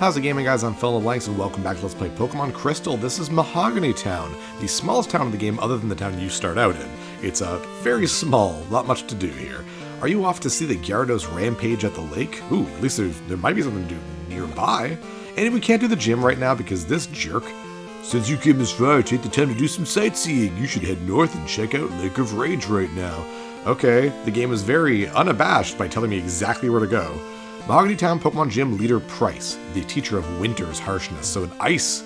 How's it gaming, guys? I'm Phil Blanks and welcome back to Let's Play Pokemon Crystal. This is Mahogany Town, the smallest town in the game other than the town you start out in. It's very small, not much to do here. Are you off to see the Gyarados rampage at the lake? Ooh, at least there might be something to do nearby. And we can't do the gym right now because this jerk, since you came this far, take the time to do some sightseeing. You should head north and check out Lake of Rage right now. Okay, the game is very unabashed by telling me exactly where to go. Mahogany Town Pokemon Gym Leader Price, the teacher of Winter's harshness, so an ice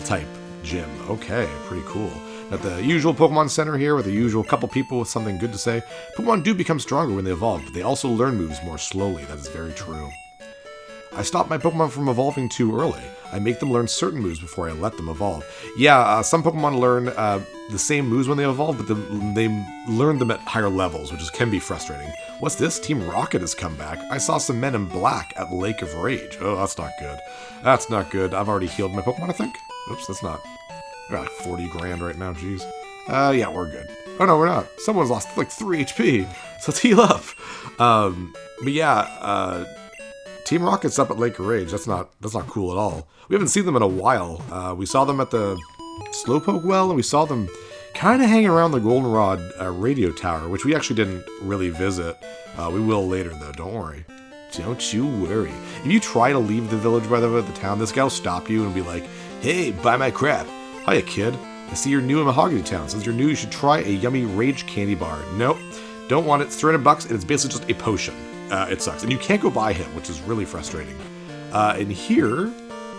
type gym. Okay, pretty cool. At the usual Pokemon Center here with the usual couple people with something good to say. Pokemon do become stronger when they evolve, but they also learn moves more slowly. That is very true. I stop my Pokemon from evolving too early. I make them learn certain moves before I let them evolve. Yeah, some Pokemon learn the same moves when they evolve, but they learn them at higher levels, which can be frustrating. What's this? Team Rocket has come back. I saw some men in black at Lake of Rage. Oh, that's not good. That's not good. I've already healed my Pokemon, I think. Oops, that's not. We're at like 40 grand right now, jeez. Yeah, we're good. Oh, no, we're not. Someone's lost like 3 HP, so let's heal up. But yeah, Team Rocket's up at Lake of Rage. That's not cool at all. We haven't seen them in a while. We saw them at the Slowpoke Well, and we saw them kind of hanging around the Goldenrod radio tower, which we actually didn't really visit. We will later, though. Don't worry. Don't you worry. If you try to leave the village, by the way, the town, this guy will stop you and be like, "Hey, buy my crap. Hiya, kid. I see you're new in Mahogany Town. Since you're new, you should try a yummy Rage candy bar." Nope. Don't want it. It's $300, and it's basically just a potion. It sucks. And you can't go buy him, which is really frustrating. And here,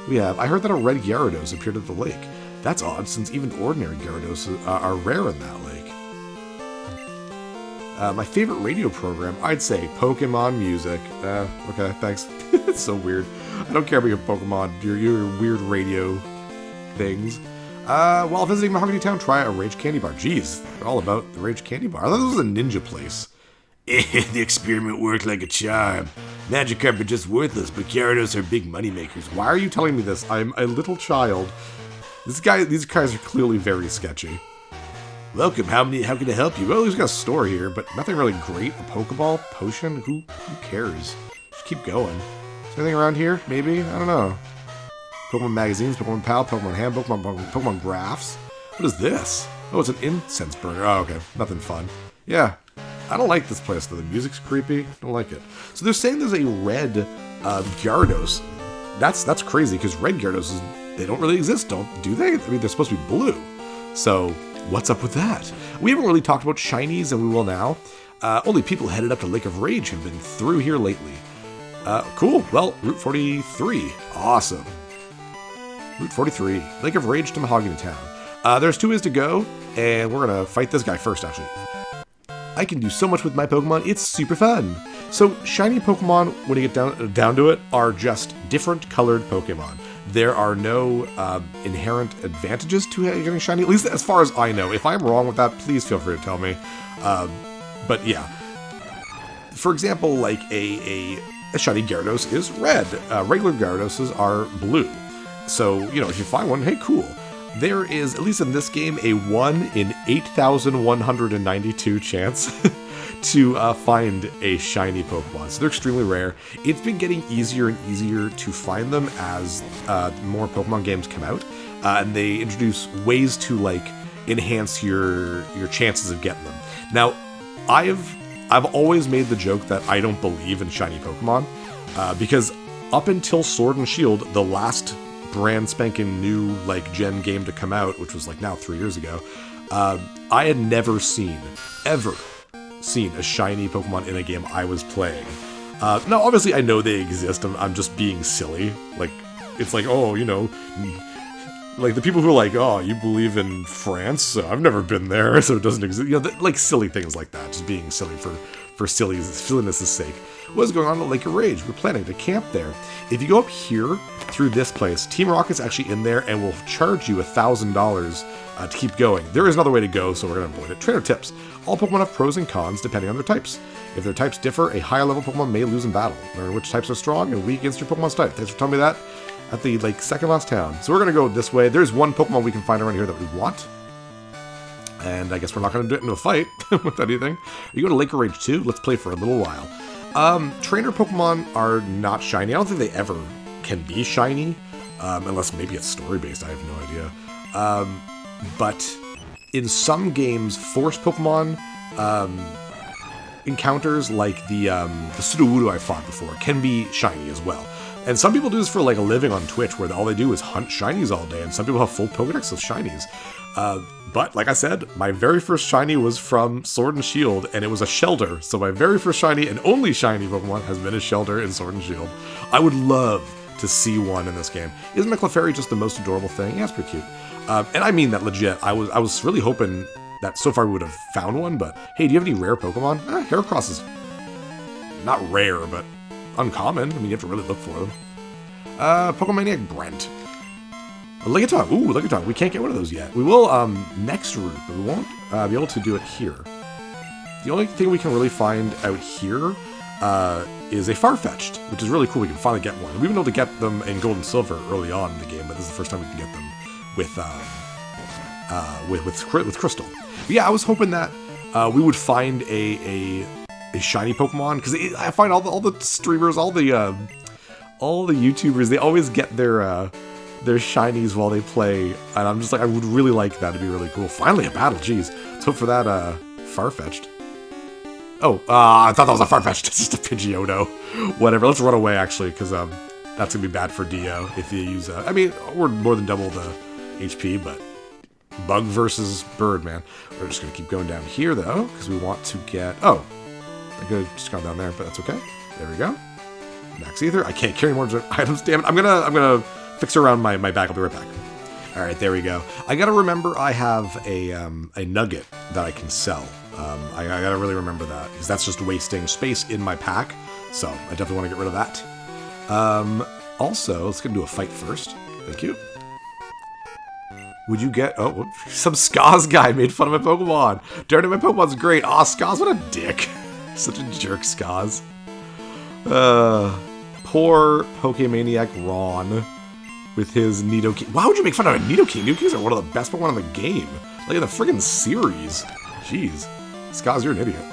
we have... I heard that a red Gyarados appeared at the lake. That's odd, since even ordinary Gyarados are rare in that lake. My favorite radio program, I'd say Pokemon music. Okay, thanks. It's so weird. I don't care about your Pokemon, your weird radio things. While visiting Mahogany Town, try a Rage Candy Bar. Jeez, they're all about the Rage Candy Bar. I thought this was a ninja place. The experiment worked like a charm. Magikarp are just worthless, but Gyarados are big money makers. Why are you telling me this? I'm a little child. These guys are clearly very sketchy. Welcome, how can I help you? Well, there's got a store here, but nothing really great. A Pokeball? Potion? Who cares? Just keep going. Is there anything around here? Maybe? I don't know. Pokemon magazines, Pokemon Pal, Pokemon Handbook, Pokemon Graphs. What is this? Oh, it's an incense burner. Oh, okay. Nothing fun. Yeah. I don't like this place, though. The music's creepy. Don't like it. So they're saying there's a red Gyarados. That's crazy, because red Gyarados, they don't really exist, do they? I mean, they're supposed to be blue. So what's up with that? We haven't really talked about shinies, and we will now. Only people headed up to Lake of Rage have been through here lately. Cool. Well, Route 43. Awesome. Route 43. Lake of Rage to Mahogany Town. There's 2 ways to go, and we're going to fight this guy first, actually. I can do so much with my Pokemon, it's super fun. So, shiny Pokemon, when you get down to it, are just different colored Pokemon. There are no inherent advantages to getting shiny, at least as far as I know. If I'm wrong with that, please feel free to tell me. But yeah. For example, like a shiny Gyarados is red. Regular Gyaradoses are blue. So, if you find one, hey, cool. There is, at least in this game, a 1 in 8,192 chance to find a shiny Pokemon. So they're extremely rare. It's been getting easier and easier to find them as more Pokemon games come out. And they introduce ways to, enhance your chances of getting them. Now, I've always made the joke that I don't believe in shiny Pokemon. Because up until Sword and Shield, the last brand spanking new gen game to come out, which was now 3 years ago, I had never ever seen a shiny Pokemon in a game I was playing. Now obviously I know they exist, I'm just being silly. It's the people who are oh, you believe in France? I've never been there, so it doesn't exist. Silly things like that, just being silly for silliness' sake. What is going on at Lake of Rage? We're planning to camp there. If you go up here through this place, Team Rocket's actually in there and will charge you $1,000 to keep going. There is another way to go, so we're going to avoid it. Trainer tips. All Pokemon have pros and cons depending on their types. If their types differ, a higher level Pokemon may lose in battle. Learn which types are strong and weak against your Pokemon's type. Thanks for telling me that at the second last town. So we're going to go this way. There's one Pokemon we can find around here that we want. And I guess we're not going to do it into a fight with anything. Are you going to Lake of Rage 2? Let's play for a little while. Trainer Pokemon are not shiny. I don't think they ever can be shiny, unless maybe it's story-based, I have no idea. But in some games, force Pokemon encounters, like the Sudowoodo I fought before, can be shiny as well. And some people do this for like a living on Twitch, where all they do is hunt shinies all day, and some people have full Pokedex of shinies. But like I said, my very first shiny was from Sword and Shield, and it was a Shelter. So my very first shiny and only shiny Pokemon has been a Shelter in Sword and Shield. I would love to see one in this game. Isn't a Clefairy just the most adorable thing? Yeah, it's pretty cute. And I mean that legit. I was really hoping that so far we would have found one, but hey, do you have any rare Pokemon? Heracross is not rare, but uncommon. I mean, you have to really look for them. Pokemaniac Brent. A Lickitung. Ooh, Lickitung. We can't get one of those yet. We will next route, but we won't be able to do it here. The only thing we can really find out here is a Farfetch'd, which is really cool. We can finally get one. We've been able to get them in Gold and Silver early on in the game, but this is the first time we can get them with Crystal. But yeah, I was hoping that we would find a shiny Pokemon, because I find all the streamers, all the YouTubers, they always get their shinies while they play, and I'm just like, I would really like that. It'd be really cool. Finally a battle, jeez. Let's hope for that Farfetch'd. Oh, I thought that was a Farfetch'd. It's just a Pidgeotto. Whatever, let's run away, actually, because that's gonna be bad for Dio if you use I mean, we're more than double the HP, but bug versus bird, man. We're just gonna keep going down here, though, because we want to get... Oh, I could have just gone down there, but that's okay. There we go. Max Ether. I can't carry more items, damn it. I'm gonna fix around my back. I'll be right back. All right, there we go. I gotta remember I have a nugget that I can sell. I gotta really remember that, because that's just wasting space in my pack. So I definitely want to get rid of that. Also, let's get into a fight first. Thank you. Would you get... Oh, some Skaz guy made fun of my Pokemon. Darn it, my Pokemon's great. Aw, Skaz, what a dick. Such a jerk, Skaz. Poor Pokemaniac Ron with his Nidoking. Why would you make fun of a Nidoking? Nidokings are one of the best Pokemon in the game. Like in the friggin' series. Jeez. Skaz, you're an idiot.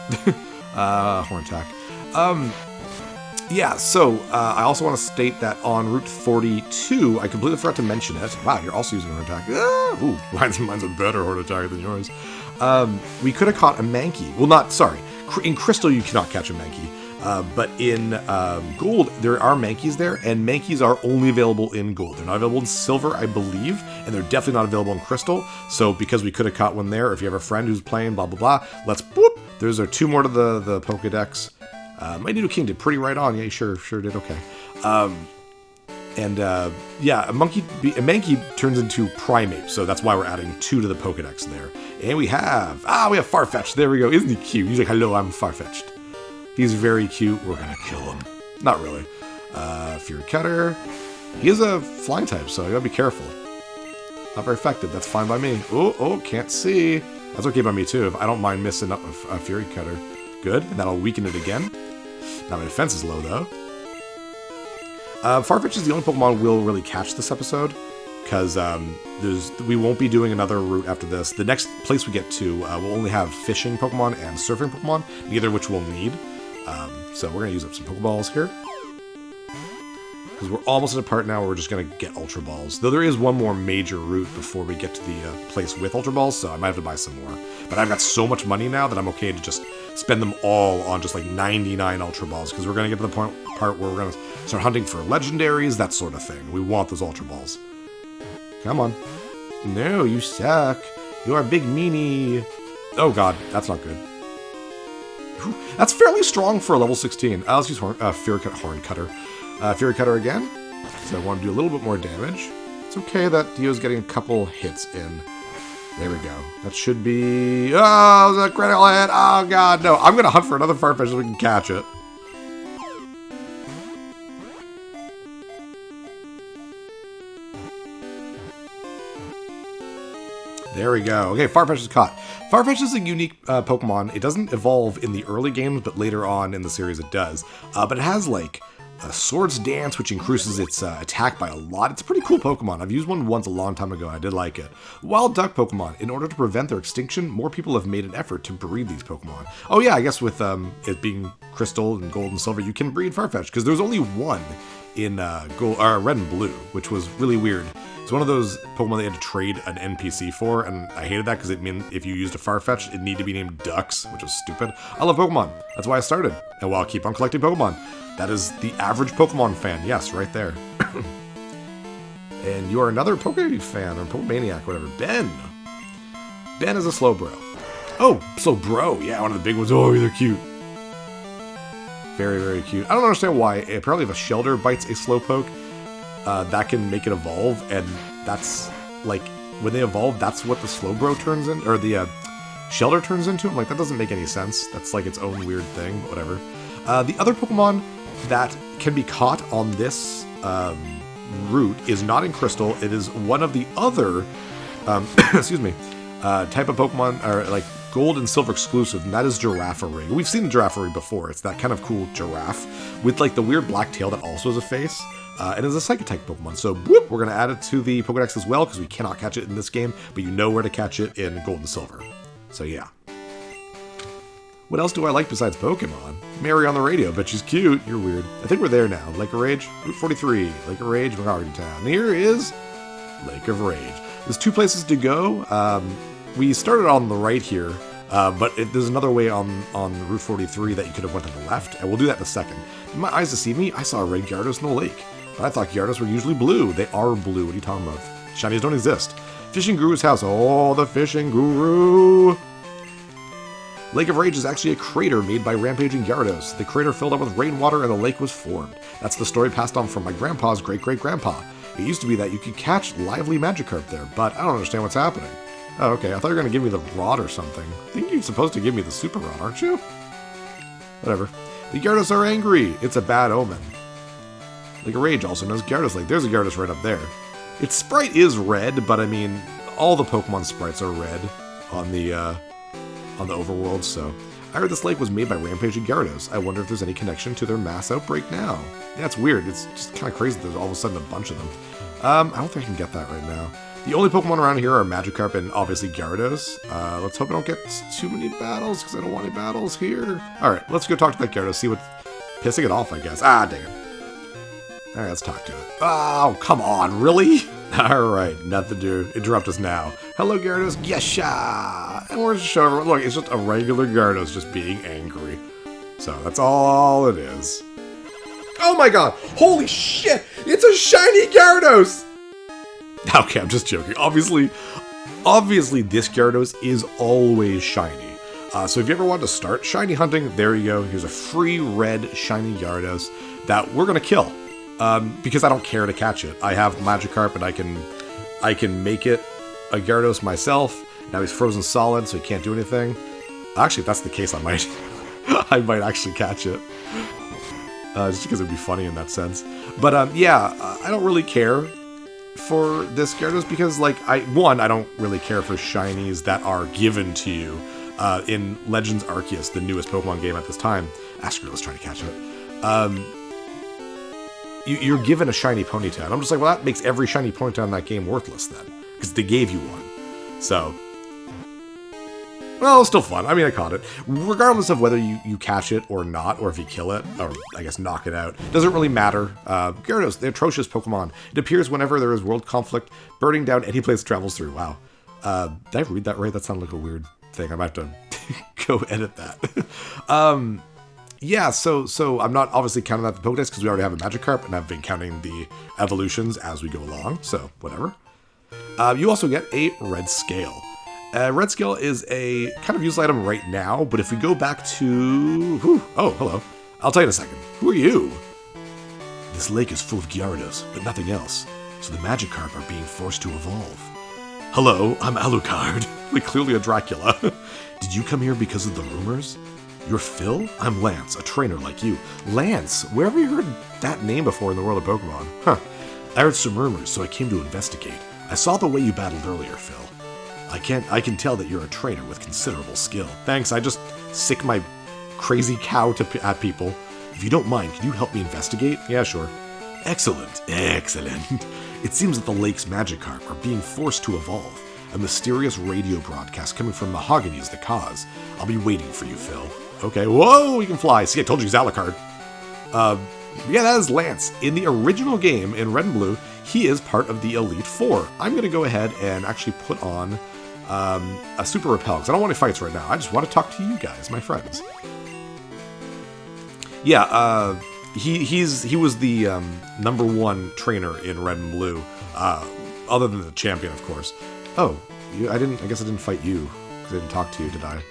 Horn attack. Yeah, so I also want to state that on Route 42, I completely forgot to mention it. Wow, you're also using a horn attack. Ooh, mine's a better horn attack than yours. We could have caught a Mankey. Well, not, sorry. In Crystal, you cannot catch a Mankey. But in Gold, there are Mankeys there, and Mankeys are only available in Gold. They're not available in Silver, I believe, and they're definitely not available in Crystal. So because we could have caught one there, if you have a friend who's playing, blah, blah, blah, let's, boop, there's our two more to the Pokedex. My Nidoking did pretty right on. Yeah, sure did okay. Yeah, a Mankey turns into Primeape, so that's why we're adding 2 to the Pokedex there. And we have Farfetch'd. There we go. Isn't he cute? He's like, hello, I'm Farfetch'd. He's very cute. We're gonna kill him. Not really. Fury Cutter. He is a flying type, so you gotta be careful. Not very effective. That's fine by me. Oh, can't see. That's okay by me too. If I don't mind missing up a Fury Cutter. Good. And that'll weaken it again. Now my defense is low though. Farfetch'd is the only Pokemon we'll really catch this episode, because we won't be doing another route after this. The next place we get to will only have fishing Pokemon and surfing Pokemon, neither of which we'll need. So we're going to use up some Pokeballs here, because we're almost at a part now where we're just going to get Ultra Balls. Though there is one more major route before we get to the place with Ultra Balls, so I might have to buy some more. But I've got so much money now that I'm okay to just spend them all on just like 99 Ultra Balls, because we're going to get to the part where we're going to start hunting for legendaries, that sort of thing. We want those Ultra Balls. Come on. No, you suck. You're a big meanie. Oh god, that's not good. Whew. That's fairly strong for a level 16. Let's use Horn Cutter. Fury Cutter again. So I want to do a little bit more damage. It's okay that Dio's getting a couple hits in. There we go. That should be... Oh, that critical hit. Oh god, no. I'm going to hunt for another Farfetch'd so we can catch it. There we go. Okay, Farfetch'd is caught. Farfetch'd is a unique Pokemon. It doesn't evolve in the early games, but later on in the series it does. But it has, like, a Swords Dance, which increases its attack by a lot. It's a pretty cool Pokemon. I've used one once a long time ago, and I did like it. Wild Duck Pokemon. In order to prevent their extinction, more people have made an effort to breed these Pokemon. Oh yeah, I guess with it being Crystal and Gold and Silver, you can breed Farfetch'd, because there's only one in Red and Blue, which was really weird. It's one of those Pokemon they had to trade an NPC for, and I hated that because it meant if you used a Farfetch, it needed to be named Ducks, which was stupid. I love Pokemon. That's why I started, and I'll keep on collecting Pokemon. That is the average Pokemon fan. Yes, right there. And you are another Poke fan, or Pokemaniac, whatever. Ben. Ben is a Slowbro. Oh, Slowbro. Yeah, one of the big ones. Oh, they're cute. Very, very cute. I don't understand why. Apparently, if a Shelter bites a Slowpoke, that can make it evolve, and that's, like, when they evolve, that's what the Slowbro turns in, or the Shelter turns into. I'm like, that doesn't make any sense. That's, like, its own weird thing, whatever. The other Pokemon that can be caught on this route is not in Crystal. It is one of the other, excuse me, type of Pokemon, or, like, Gold and Silver exclusive, and that is Girafarig. We've seen Girafarig before. It's that kind of cool giraffe with, like, the weird black tail that also has a face. And it's a Psychic-type Pokemon, so whoop, we're going to add it to the Pokedex as well, because we cannot catch it in this game, but you know where to catch it in Gold and Silver. So yeah. What else do I like besides Pokemon? Mary on the radio, but she's cute. You're weird. I think we're there now. Lake of Rage, Route 43. Lake of Rage, McGarden Town. And here is Lake of Rage. There's 2 places to go. We started on the right here, but there's another way on Route 43 that you could have went to the left, and we'll do that in a second. Did my eyes deceive me? I saw a red Gyarados in the lake. But I thought Gyarados were usually blue. They are blue. What are you talking about? Shinies don't exist. Fishing Guru's house. Oh, the Fishing Guru. Lake of Rage is actually a crater made by rampaging Gyarados. The crater filled up with rainwater and the lake was formed. That's the story passed on from my grandpa's great-great-grandpa. It used to be that you could catch lively Magikarp there, but I don't understand what's happening. Oh, okay. I thought you were going to give me the rod or something. I think you're supposed to give me the super rod, aren't you? Whatever. The Gyarados are angry. It's a bad omen. Lake of Rage also knows Gyarados Lake. There's a Gyarados right up there. Its sprite is red, but I mean, all the Pokemon sprites are red on the overworld, so. I heard this lake was made by rampaging Gyarados. I wonder if there's any connection to their mass outbreak now. Yeah, it's weird. It's just kind of crazy that there's all of a sudden a bunch of them. I don't think I can get that right now. The only Pokemon around here are Magikarp and obviously Gyarados. Let's hope I don't get too many battles, because I don't want any battles here. Alright, let's go talk to that Gyarados, see what's pissing it off, I guess. Ah, dang it. Alright, let's talk to it. Oh, come on, really? Alright, nothing to interrupt us now. Hello, Gyarados. Yesha! And we're just showing everyone, look, it's just a regular Gyarados just being angry. So, that's all it is. Oh my god! Holy shit! It's a shiny Gyarados! Okay, I'm just joking. Obviously, this Gyarados is always shiny. So if you ever want to start shiny hunting, there you go. Here's a free red shiny Gyarados that we're going to kill. Because I don't care to catch it. I have Magikarp and I can make it a Gyarados myself. Now he's frozen solid, so he can't do anything. Actually, if that's the case, I might I might actually catch it. Just because it'd be funny in that sense. But yeah, I don't really care for this Gyarados because, like, I don't really care for shinies that are given to you in Legends Arceus, the newest Pokemon game at this time. Askarill's trying to catch it. You're given a shiny Ponyta, and I'm just like, well, that makes every shiny Ponyta in that game worthless then, because they gave you one. So, well, it's still fun. I mean, I caught it. Regardless of whether you catch it or not, or if you kill it, or I guess knock it out, doesn't really matter. Gyarados, the atrocious Pokemon. It appears whenever there is world conflict, burning down any place it travels through. Wow. Did I read that right? That sounded like a weird thing. I might have to go edit that. Yeah, so I'm not obviously counting that the Pokedex because we already have a Magikarp, and I've been counting the evolutions as we go along, so whatever. You also get a Red Scale. Red Scale is a kind of useful item right now, but if we go back to... oh, hello. I'll tell you in a second. Who are you? This lake is full of Gyarados, but nothing else, so the Magikarp are being forced to evolve. Hello, I'm Alucard. Like, clearly a Dracula. Did you come here because of the rumors? You're Phil? I'm Lance, a trainer like you. Lance? Where have you heard that name before in the world of Pokemon? Huh. I heard some rumors, so I came to investigate. I saw the way you battled earlier, Phil. I can tell that you're a trainer with considerable skill. Thanks, I just sick my crazy cow at people. If you don't mind, can you help me investigate? Yeah, sure. Excellent. It seems that the lake's Magikarp are being forced to evolve. A mysterious radio broadcast coming from Mahogany is the cause. I'll be waiting for you, Phil. Okay, whoa, we can fly. See, I told you he's Alucard. Yeah, that is Lance. In the original game, in Red and Blue, he is part of the Elite Four. I'm going to go ahead and actually put on a Super Repel, because I don't want any fights right now. I just want to talk to you guys, my friends. Yeah, he was the #1 trainer in Red and Blue, other than the champion, of course. Oh, I guess I didn't fight you, because I didn't talk to you, did I?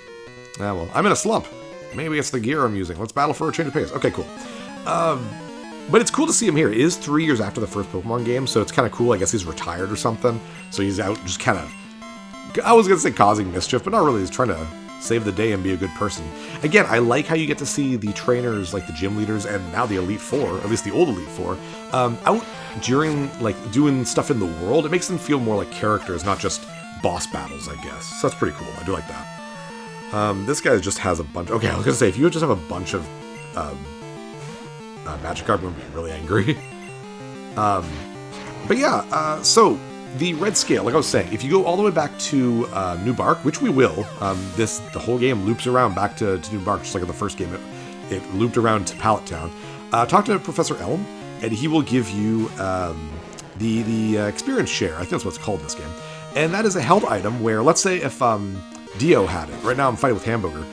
Ah, well, I'm in a slump. Maybe it's the gear I'm using. Let's battle for a change of pace. Okay, cool. But it's cool to see him here. It is 3 years after the first Pokemon game, so it's kind of cool. I guess he's retired or something. So he's out just kind of, I was going to say causing mischief, but not really. He's trying to save the day and be a good person. Again, I like how you get to see the trainers, like the gym leaders, and now the Elite Four, or at least the old Elite Four, out during, like, doing stuff in the world. It makes them feel more like characters, not just boss battles, I guess. So that's pretty cool. I do like that. This guy just has a bunch. Okay, I was going to say, if you just have a bunch of magic card, I'm going to be really angry. But yeah, so the red scale, like I was saying, if you go all the way back to New Bark, which we will, the whole game loops around back to New Bark, just like in the first game, it looped around to Pallet Town. Talk to Professor Elm, and he will give you the experience share. I think that's what it's called in this game. And that is a held item where, let's say if Dio had it. Right now I'm fighting with Hamburger.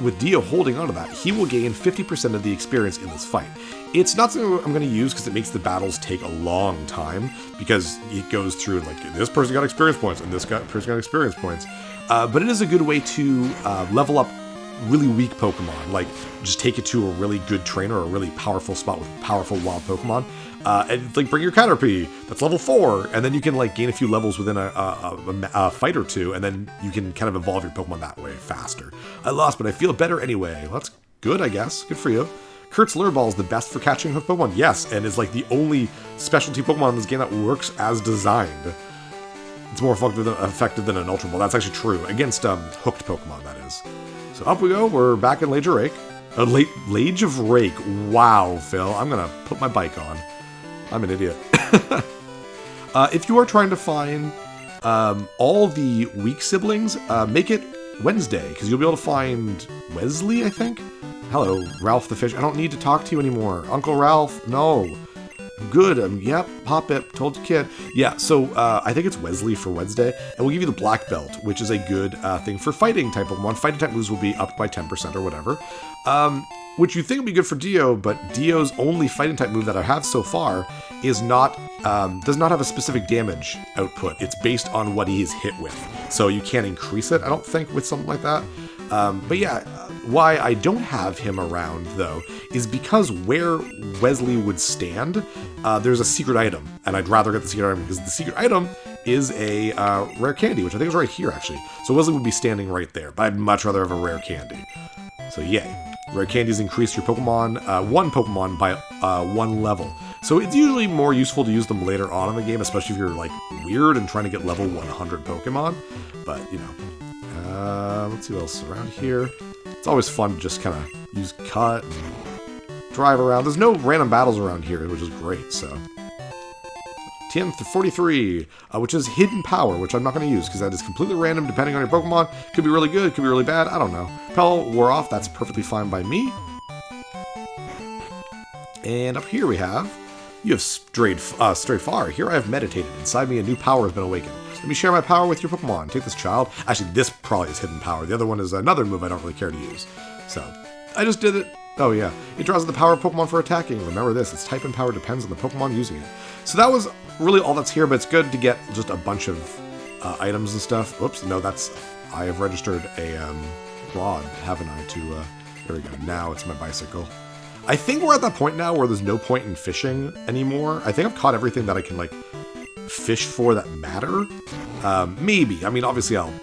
With Dio holding onto that, he will gain 50% of the experience in this fight. It's not something I'm going to use because it makes the battles take a long time, because it goes through, like, this person got experience points and this person got experience points. But it is a good way to level up really weak Pokemon, like just take it to a really good trainer or a really powerful spot with powerful wild Pokemon. And like bring your Caterpie, that's level 4, and then you can like gain a few levels within a fight or two, and then you can kind of evolve your Pokemon that way faster. I lost, but I feel better anyway. Well, that's good, I guess. Good for you. Kurt's Lure Ball is the best for catching hooked Pokemon. Yes, and is like the only specialty Pokemon in this game that works as designed. It's more effective than an Ultra Ball. That's actually true. Against hooked Pokemon, that is. So up we go. We're back in Lage of Rake. Lage of Rake. Wow, Phil. I'm going to put my bike on. I'm an idiot. If you are trying to find all the weak siblings, make it Wednesday, because you'll be able to find Wesley, I think? Hello, Ralph the Fish. I don't need to talk to you anymore. Uncle Ralph, no. Good, yep, pop it, told the kid. Yeah, so I think it's Wesley for Wednesday, and we'll give you the Black Belt, which is a good thing for fighting type Pokemon. Fighting type moves will be up by 10% or whatever. Which you think would be good for Dio, but Dio's only fighting type move that I have so far is not, does not have a specific damage output. It's based on what he is hit with. So you can't increase it, I don't think, with something like that. But yeah, why I don't have him around, though, is because where Wesley would stand, there's a secret item. And I'd rather get the secret item because the secret item is a rare candy, which I think is right here, actually. So Wesley would be standing right there, but I'd much rather have a rare candy. So yay. Rare candies increase your Pokemon, one Pokemon by 1 level. So it's usually more useful to use them later on in the game, especially if you're like weird and trying to get level 100 Pokemon. But, you know, let's see what else is around here. It's always fun to just kind of use Cut and drive around. There's no random battles around here, which is great, so. TM43, which is Hidden Power, which I'm not going to use because that is completely random depending on your Pokemon. Could be really good, could be really bad, I don't know. Pell wore off, that's perfectly fine by me. And up here we have, you have strayed far. Here I have meditated. Inside me a new power has been awakened. Let me share my power with your Pokemon. Take this, child. Actually, this probably is Hidden Power. The other one is another move I don't really care to use. So, I just did it. Oh yeah, it draws the power of Pokemon for attacking. Remember this, its type and power depends on the Pokemon using it. So that was really all that's here, but it's good to get just a bunch of items and stuff. Oops, no, I have registered a quad, haven't I, there we go, now it's my bicycle. I think we're at that point now where there's no point in fishing anymore. I think I've caught everything that I can, like, fish for that matter. Maybe, I mean, obviously I'll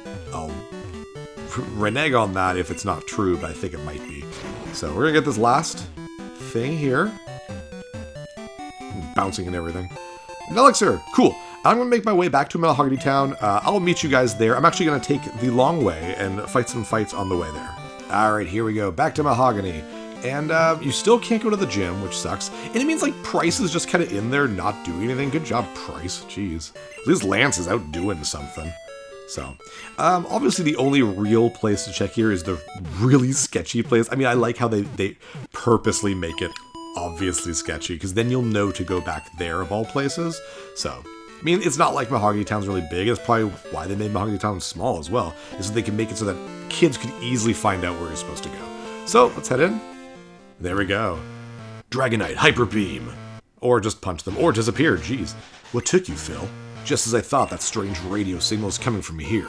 renege on that if it's not true, but I think it might be. So we're gonna get this last thing here. Bouncing and everything. An elixir, cool. I'm gonna make my way back to Mahogany Town. I'll meet you guys there. I'm actually gonna take the long way and fight some fights on the way there. All right, here we go, back to Mahogany. And you still can't go to the gym, which sucks. And it means like Price is just kind of in there not doing anything. Good job, Price, jeez. At least Lance is out doing something. So, obviously the only real place to check here is the really sketchy place. I mean, I like how they purposely make it obviously sketchy, because then you'll know to go back there of all places. So, I mean, it's not like Mahogany Town's really big. It's probably why they made Mahogany Town small as well, is so they can make it so that kids could easily find out where you're supposed to go. So, let's head in. There we go. Dragonite, Hyper Beam. Or just punch them, or disappear, jeez. What took you, Phil? Just as I thought, that strange radio signal is coming from here.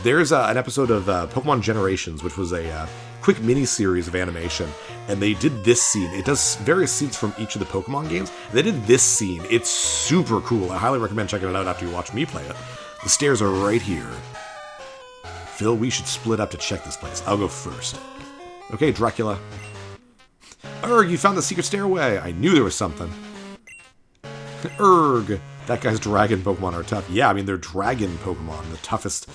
There's an episode of Pokemon Generations, which was a quick mini-series of animation, and they did this scene. It does various scenes from each of the Pokemon games. They did this scene. It's super cool. I highly recommend checking it out after you watch me play it. The stairs are right here. Phil, we should split up to check this place. I'll go first. Okay, Dracula. Urgh, you found the secret stairway. I knew there was something. Urgh, that guy's dragon Pokemon are tough. Yeah, I mean, they're dragon Pokemon, the toughest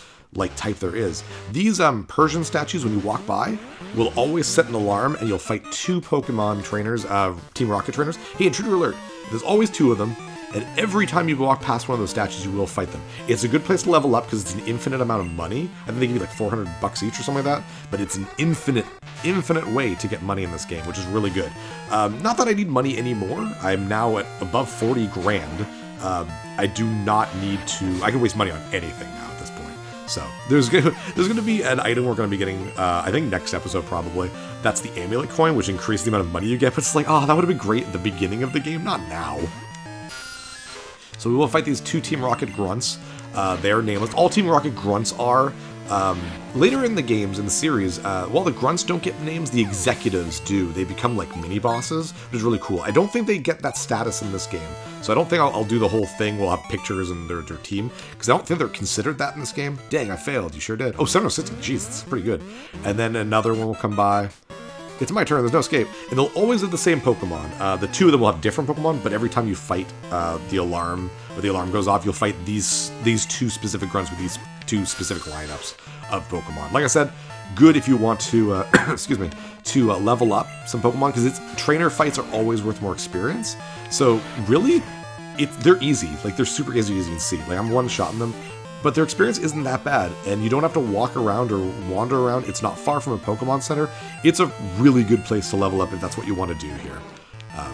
type there is. These Persian statues, when you walk by, will always set an alarm, and you'll fight 2 Pokemon trainers, Team Rocket trainers. Hey, intruder alert! There's always 2 of them, and every time you walk past one of those statues, you will fight them. It's a good place to level up because it's an infinite amount of money. I think they give you like $400 each or something like that, but it's an infinite way to get money in this game, which is really good. Not that I need money anymore. I'm now at above 40 grand. I do not need to. I can waste money on anything now. So, there's gonna be an item we're gonna be getting, I think next episode probably. That's the amulet coin, which increases the amount of money you get, but it's like, oh, that would have been great at the beginning of the game, not now. So we will fight these 2 Team Rocket grunts. They are nameless. All Team Rocket grunts are. Later in the games, in the series, while the grunts don't get names, the executives do. They become like mini-bosses, which is really cool. I don't think they get that status in this game, so I don't think I'll do the whole thing. We'll have pictures and their team, because I don't think they're considered that in this game. Dang, I failed. You sure did. Oh, 760. Jeez, that's pretty good. And then another one will come by. It's my turn. There's no escape. And they'll always have the same Pokemon. The 2 of them will have different Pokemon, but every time you fight the alarm, or the alarm goes off, you'll fight these 2 specific grunts with these 2 specific lineups of Pokemon. Like I said, good if you want to, excuse me, to level up some Pokemon, because trainer fights are always worth more experience. So really, they're easy. Like, they're super easy, as you can see. Like, I'm one-shotting them, but their experience isn't that bad, and you don't have to walk around or wander around. It's not far from a Pokemon Center. It's a really good place to level up if that's what you want to do here.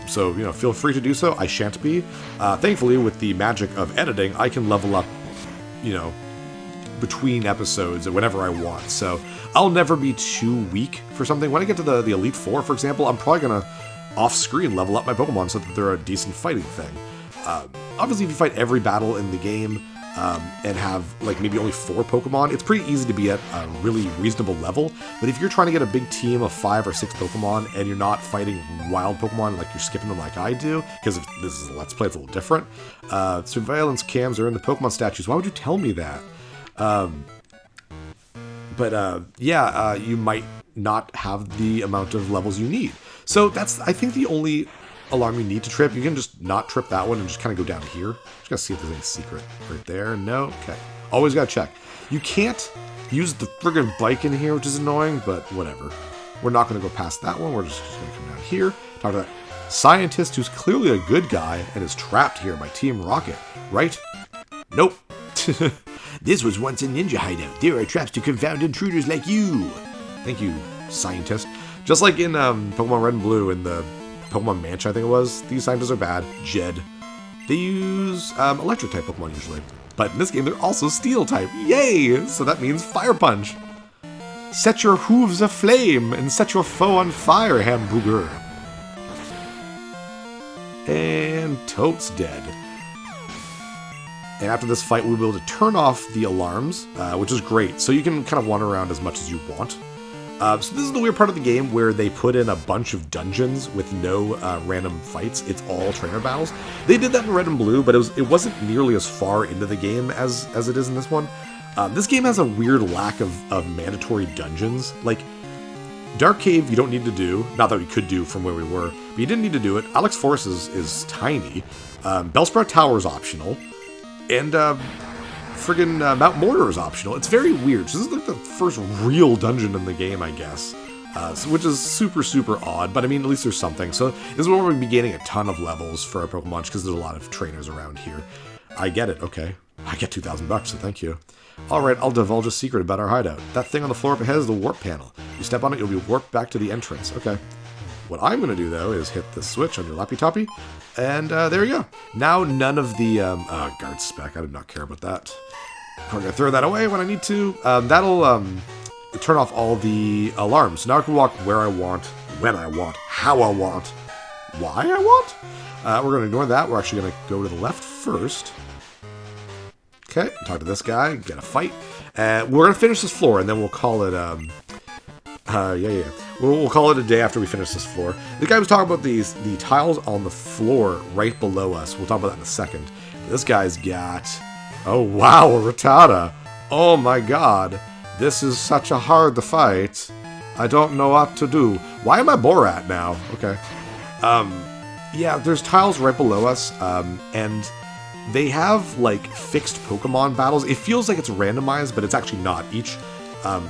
So, you know, feel free to do so. I shan't be. Thankfully, with the magic of editing, I can level up, you know, between episodes or whenever I want. So I'll never be too weak for something. When I get to the Elite Four, for example, I'm probably going to off-screen level up my Pokemon so that they're a decent fighting thing. Obviously, if you fight every battle in the game and have like maybe only 4 Pokemon, it's pretty easy to be at a really reasonable level. But if you're trying to get a big team of 5 or 6 Pokemon and you're not fighting wild Pokemon, like you're skipping them like I do, because if this is a Let's Play, it's a little different. Surveillance cams are in the Pokemon statues. Why would you tell me that? You might not have the amount of levels you need. So that's, I think, the only alarm you need to trip. You can just not trip that one and just kind of go down here. Just gotta see if there's any secret right there. No? Okay. Always gotta check. You can't use the friggin' bike in here, which is annoying, but whatever. We're not gonna go past that one. We're just gonna come down here. Talk to that scientist who's clearly a good guy and is trapped here by Team Rocket, right? Nope. This was once a ninja hideout. There are traps to confound intruders like you. Thank you, scientist. Just like in Pokemon Red and Blue in the Pokemon Mansion, I think it was, these scientists are bad. Jed. They use electric-type Pokemon usually. But in this game, they're also Steel-type. Yay! So that means Fire Punch. Set your hooves aflame and set your foe on fire, Hamburger. And Toad's dead. And after this fight, we'll be able to turn off the alarms, which is great. So you can kind of wander around as much as you want. So this is the weird part of the game where they put in a bunch of dungeons with no random fights. It's all trainer battles. They did that in Red and Blue, but it wasn't nearly as far into the game as it is in this one. This game has a weird lack of mandatory dungeons. Like, Dark Cave you don't need to do. Not that we could do from where we were, but you didn't need to do it. Alex Forest is tiny. Bellsprout Tower is optional. And Mount Mortar is optional. It's very weird. So this is like the first real dungeon in the game, I guess. Which is super, super odd. But I mean, at least there's something. So this is where we're going to be gaining a ton of levels for our Pokemon, because there's a lot of trainers around here. I get it. Okay. I get $2,000, so thank you. Alright, I'll divulge a secret about our hideout. That thing on the floor up ahead is the warp panel. You step on it, you'll be warped back to the entrance. Okay. What I'm going to do, though, is hit the switch on your Lappy Tappy, and there you go. Now none of the, guard spec, I do not care about that. I'm going to throw that away when I need to. That'll turn off all the alarms. So now I can walk where I want, when I want, how I want, why I want. We're going to ignore that. We're actually going to go to the left first. Okay, talk to this guy, get a fight. We're going to finish this floor, and then we'll call it, We'll call it a day after we finish this floor. The guy was talking about the tiles on the floor right below us. We'll talk about that in a second. This guy's got... Oh, wow, a Rattata. Oh, my God. This is such a hard to fight. I don't know what to do. Why am I Borat now? Okay. Yeah, there's tiles right below us, and they have, like, fixed Pokemon battles. It feels like it's randomized, but it's actually not. Each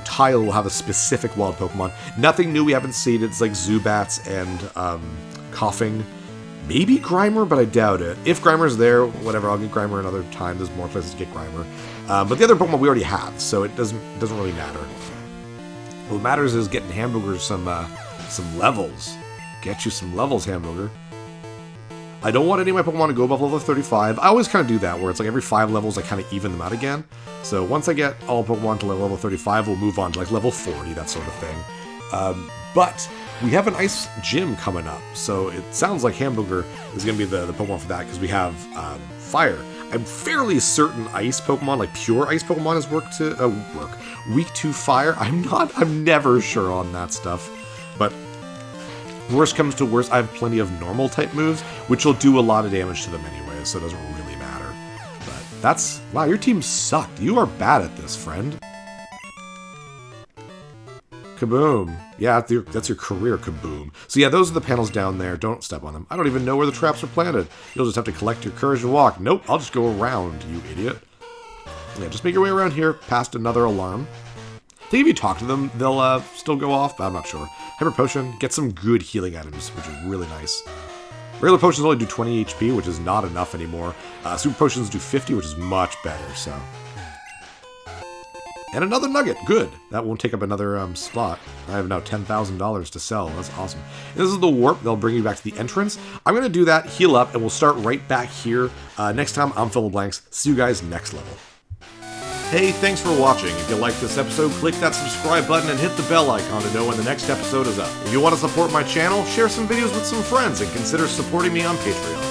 tile will have a specific wild Pokemon. Nothing new we haven't seen. It's like Zubats and Coughing. Maybe Grimer, but I doubt it. If Grimer's there, whatever, I'll get Grimer another time. There's more places to get Grimer. But the other Pokemon we already have, so it doesn't really matter. What matters is getting Hamburger some levels. Get you some levels, Hamburger. I don't want any of my Pokemon to go above level 35. I always kind of do that, where it's like every 5 levels I kind of even them out again. So once I get all Pokemon to level 35, we'll move on to like level 40, that sort of thing. But we have an Ice Gym coming up, so it sounds like Hamburger is going to be the Pokemon for that, because we have Fire. I'm fairly certain Ice Pokemon, like pure Ice Pokemon, is weak to Fire. I'm never sure on that stuff, but worst comes to worst, I have plenty of normal type moves, which will do a lot of damage to them anyway, so it doesn't really matter. But that's... Wow, your team sucked. You are bad at this, friend. Kaboom. Yeah, that's your career, Kaboom. So yeah, those are the panels down there. Don't step on them. I don't even know where the traps are planted. You'll just have to collect your courage and walk. Nope, I'll just go around, you idiot. Yeah, just make your way around here, past another alarm. I think if you talk to them, they'll still go off, but I'm not sure. Hyper Potion, get some good healing items, which is really nice. Regular potions only do 20 HP, which is not enough anymore. Super Potions do 50, which is much better, so. And another nugget, good. That won't take up another spot. I have now $10,000 to sell, that's awesome. And this is the warp, they'll bring you back to the entrance. I'm going to do that, heal up, and we'll start right back here. Next time, I'm Phil Blanks. See you guys next level. Hey, thanks for watching. If you liked this episode, click that subscribe button and hit the bell icon to know when the next episode is up. If you want to support my channel, share some videos with some friends and consider supporting me on Patreon.